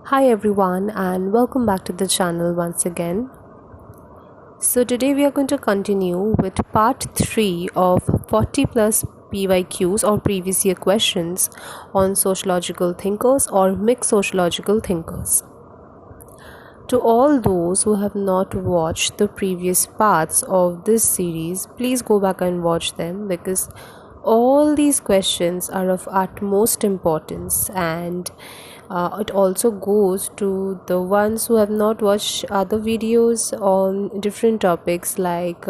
Hi everyone and welcome back to the channel once again. So today we are going to continue with part 3 of 40 plus PYQs or previous year questions on sociological thinkers or mixed sociological thinkers. To all those who have not watched the previous parts of this series, please go back and watch them because all these questions are of utmost importance, and it also goes to the ones who have not watched other videos on different topics like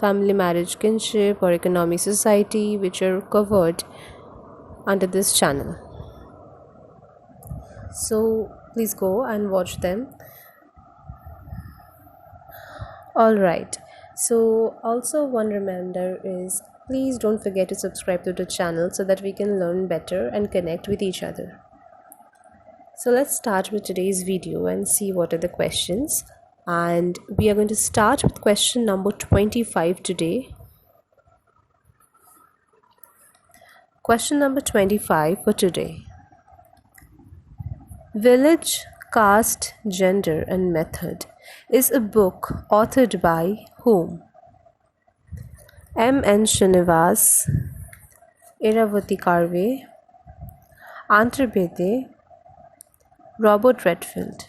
family, marriage, kinship, or economic society, which are covered under this channel. So please go and watch them. Alright, so also one reminder is please don't forget to subscribe to the channel so that we can learn better and connect with each other. So let's start with today's video and see what are the questions. And we are going to start with question number 25 today. Question number 25 for today. Village, Caste, Gender and Method is a book authored by whom? M. N. Srinivas, Iravati Karve, Antarbede, Robert Redfield.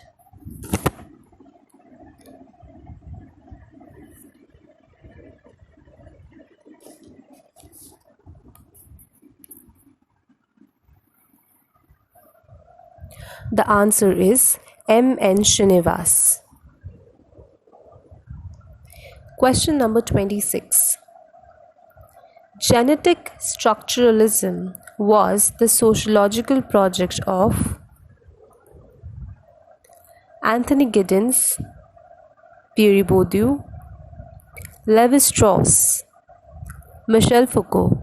The answer is M. N. Srinivas. Question number 26. Genetic structuralism was the sociological project of Anthony Giddens, Pierre Bourdieu, Lévi-Strauss, Michel Foucault.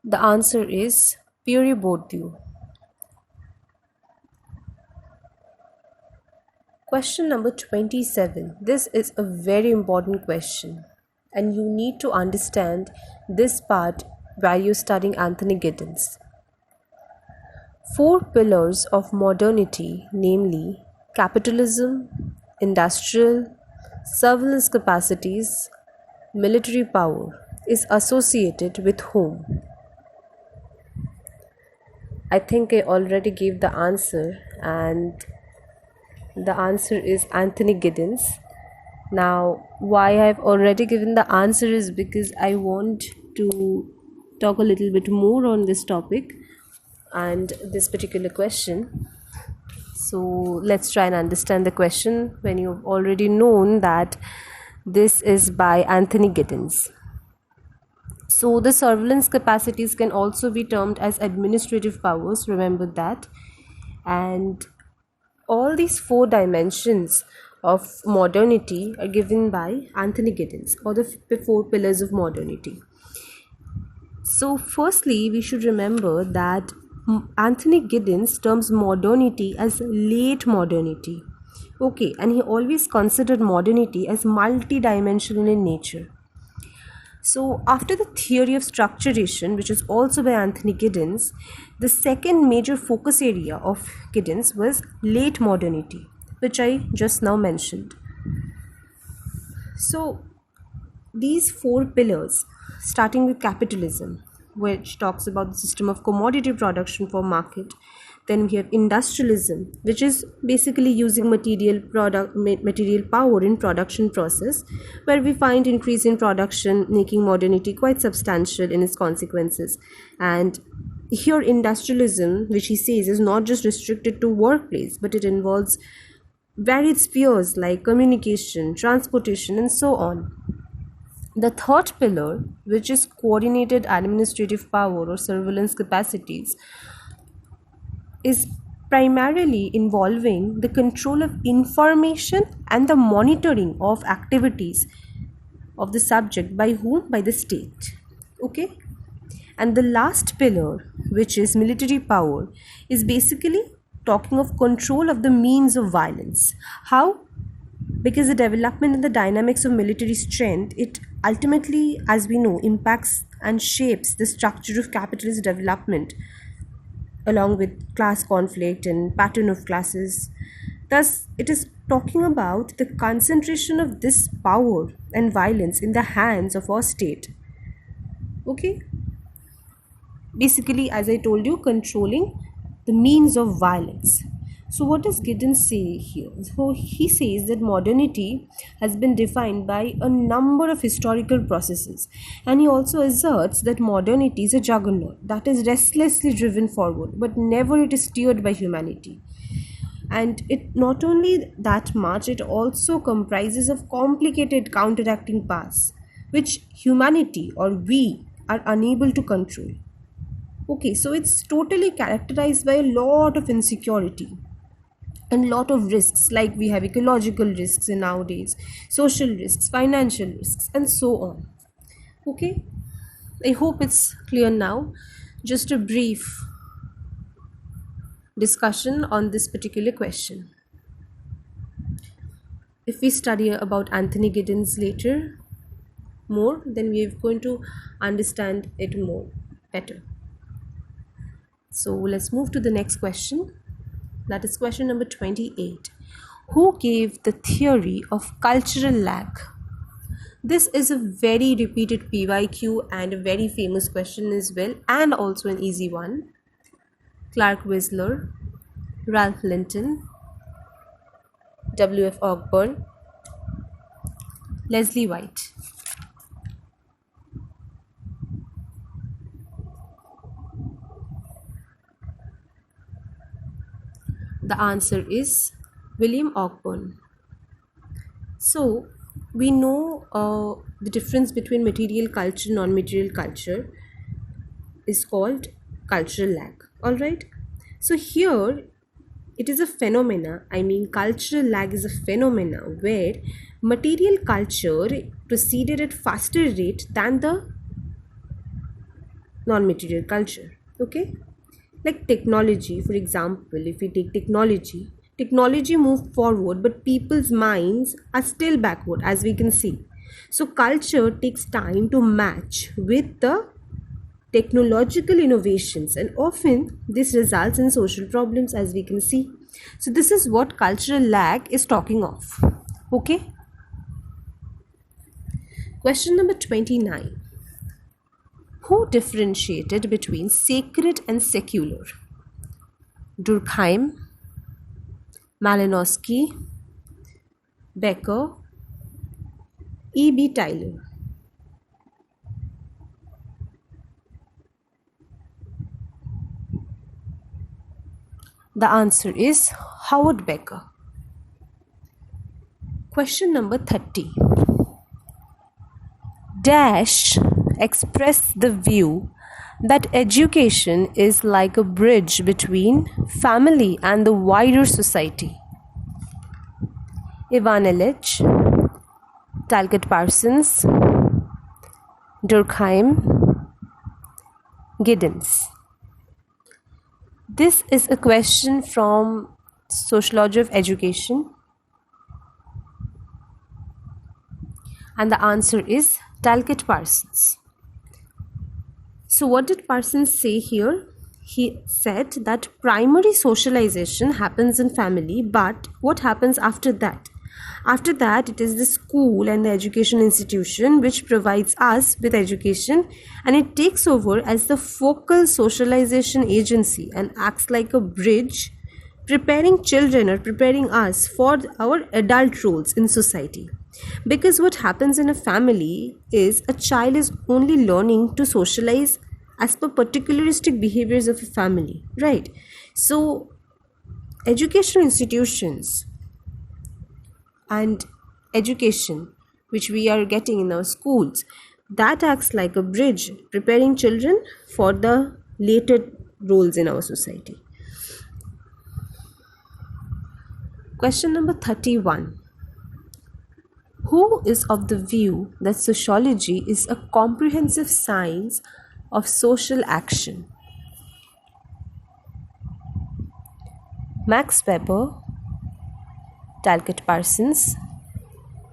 The answer is Pierre Bourdieu. Question number 27. This is a very important question and you need to understand this part while you're studying Anthony Giddens. 4 pillars of modernity, namely capitalism, industrial, surveillance capacities, military power, is associated with whom? I think I already gave the answer, and the answer is Anthony Giddens. Now, why I've already given the answer is because I want to talk a little bit more on this topic and this particular question. So let's try and understand the question when you've already known that this is by Anthony Giddens. So the surveillance capacities can also be termed as administrative powers, remember that. And all these 4 dimensions of modernity are given by Anthony Giddens, or the 4 pillars of modernity. So firstly, we should remember that Anthony Giddens terms modernity as late modernity. Okay, and he always considered modernity as multi-dimensional in nature. So after the theory of structuration, which is also by Anthony Giddens, the second major focus area of Giddens was late modernity, which I just now mentioned. So these 4 pillars, starting with capitalism, which talks about the system of commodity production for market. Then we have industrialism, which is basically using material power in production process, where we find increase in production making modernity quite substantial in its consequences. And here industrialism, which he says, is not just restricted to workplace, but it involves varied spheres like communication, transportation, and so on. The third pillar, which is coordinated administrative power or surveillance capacities, is primarily involving the control of information and the monitoring of activities of the subject. By whom? By the state. Okay. And the last pillar, which is military power, is basically talking of control of the means of violence. How? because the development and the dynamics of military strength, it ultimately, as we know, impacts and shapes the structure of capitalist development along with class conflict and pattern of classes. Thus, it is talking about the concentration of this power and violence in the hands of our state. Okay? Basically, as I told you, controlling the means of violence. So what does Giddens say here? So he says that modernity has been defined by a number of historical processes, and he also asserts that modernity is a juggernaut that is restlessly driven forward, but never it is steered by humanity. And it not only that much, it also comprises of complicated counteracting paths which humanity or we are unable to control. Okay, so it's totally characterized by a lot of insecurity and lot of risks, like we have ecological risks in nowadays, social risks, financial risks, and so on. Okay, I hope it's clear now. Just a brief discussion on this particular question. If we study about Anthony Giddens later more, then we are going to understand it more better. So let's move to the next question. That is question number 28. Who gave the theory of cultural lag? This is a very repeated PYQ and a very famous question as well, and also an easy one. Clark Whistler, Ralph Linton, W.F. Ogburn, Leslie White. The answer is William Ogburn. So, we know the difference between material culture and non-material culture is called cultural lag. Alright? So, here it is a phenomena, cultural lag is a phenomena where material culture proceeded at faster rate than the non-material culture. Okay? Like technology, for example, if we take technology moved forward, but people's minds are still backward, as we can see. So culture takes time to match with the technological innovations, and often this results in social problems, as we can see. So this is what cultural lag is talking of. Okay? Question number 29. Who differentiated between sacred and secular? Durkheim, Malinowski, Becker, E.B. Tylor. The answer is Howard Becker. Question number 30. Dash express the view that education is like a bridge between family and the wider society. Ivan Illich, Talcott Parsons, Durkheim, Giddens. This is a question from Sociology of Education, and the answer is Talcott Parsons. So what did Parsons say here? He said that primary socialization happens in family, but what happens after that? After that, it is the school and the education institution which provides us with education, and it takes over as the focal socialization agency and acts like a bridge, preparing children or preparing us for our adult roles in society. Because what happens in a family is a child is only learning to socialize as per particularistic behaviors of a family, right? So educational institutions and education which we are getting in our schools, that acts like a bridge, preparing children for the later roles in our society. Question number 31. Who is of the view that sociology is a comprehensive science of social action? Max Weber, Talcott Parsons,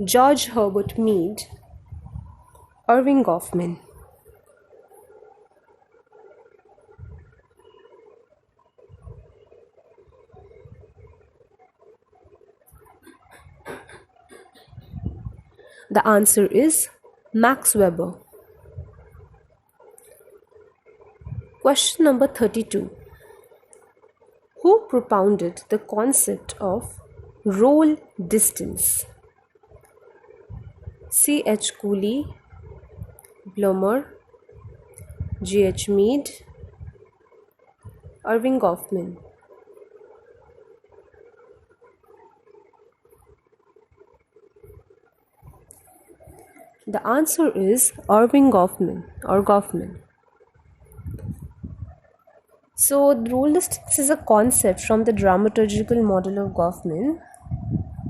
George Herbert Mead, Irving Goffman. The answer is Max Weber. Question number 32. Who propounded the concept of roll distance? C.H. Cooley, Blomer, G.H. Mead, Irving Goffman. The answer is Irving Goffman or Goffman. So, the roll distance is a concept from the dramaturgical model of Goffman.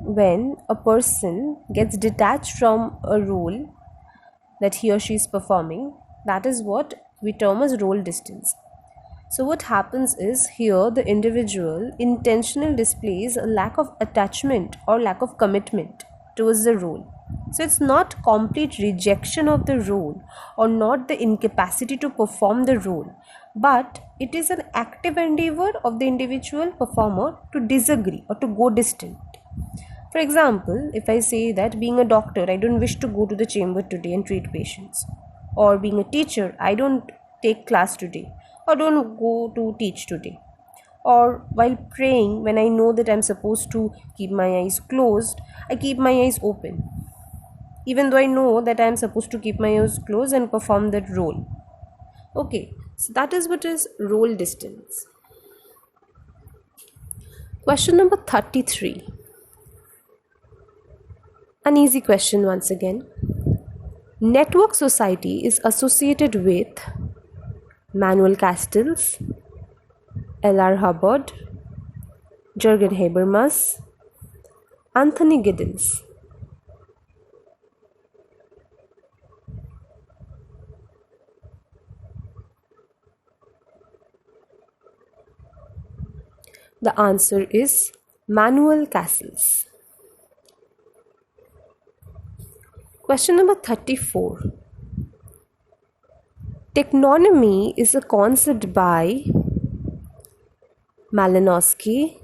When a person gets detached from a role that he or she is performing, that is what we term as roll distance. So what happens is here the individual intentionally displays a lack of attachment or lack of commitment towards the role. So it's not complete rejection of the role or not the incapacity to perform the role, but it is an active endeavor of the individual performer to disagree or to go distant. For example, if I say that being a doctor, I don't wish to go to the chamber today and treat patients, or being a teacher, I don't take class today or don't go to teach today, or while praying, when I know that I'm supposed to keep my eyes closed, I keep my eyes open even though I know that I'm supposed to keep my eyes closed and perform that role. Okay, so that is what is roll distance. Question number 33. An easy question once again. Network society is associated with Manuel Castells, L.R. Hubbard, Jürgen Habermas, Anthony Giddens. The answer is Manuel Castells. Question number 34. Technonymy is a concept by Malinowski,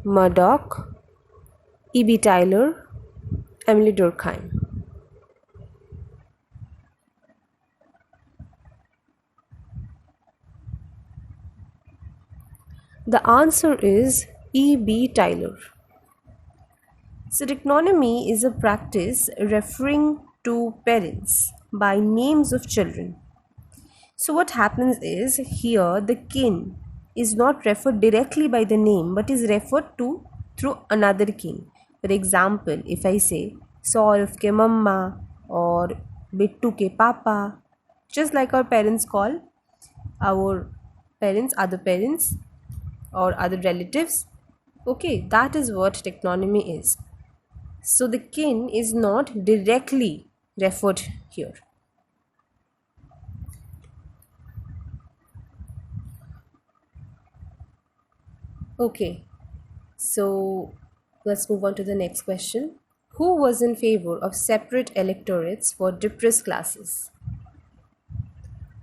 Murdoch, E.B. Tyler, Emily Durkheim. The answer is E.B. Tyler. So, technonymy is a practice referring to parents by names of children. So, what happens is here the kin is not referred directly by the name but is referred to through another kin. For example, if I say Saurav ke mamma or Bittu ke papa, just like our parents call our parents, other parents, or other relatives. Okay, that is what technonymy is. So the kin is not directly referred here. Okay, so let's move on to the next question. Who was in favor of separate electorates for depressed classes?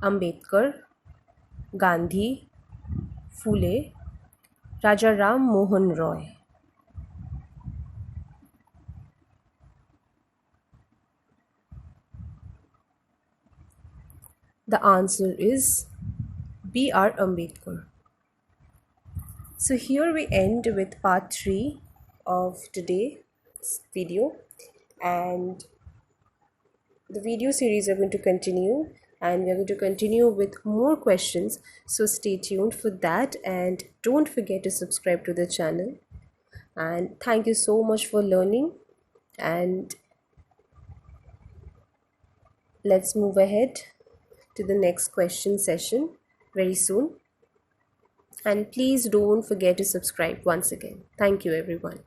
Ambedkar, Gandhi, Phule, Raja Ram Mohan Roy. The answer is B.R. Ambedkar. So here we end with part 3 of today's video, and the video series are going to continue, and we are going to continue with more questions, so stay tuned for that and don't forget to subscribe to the channel. And thank you so much for learning, and let's move ahead to the next question session very soon. And please don't forget to subscribe once again. Thank you everyone.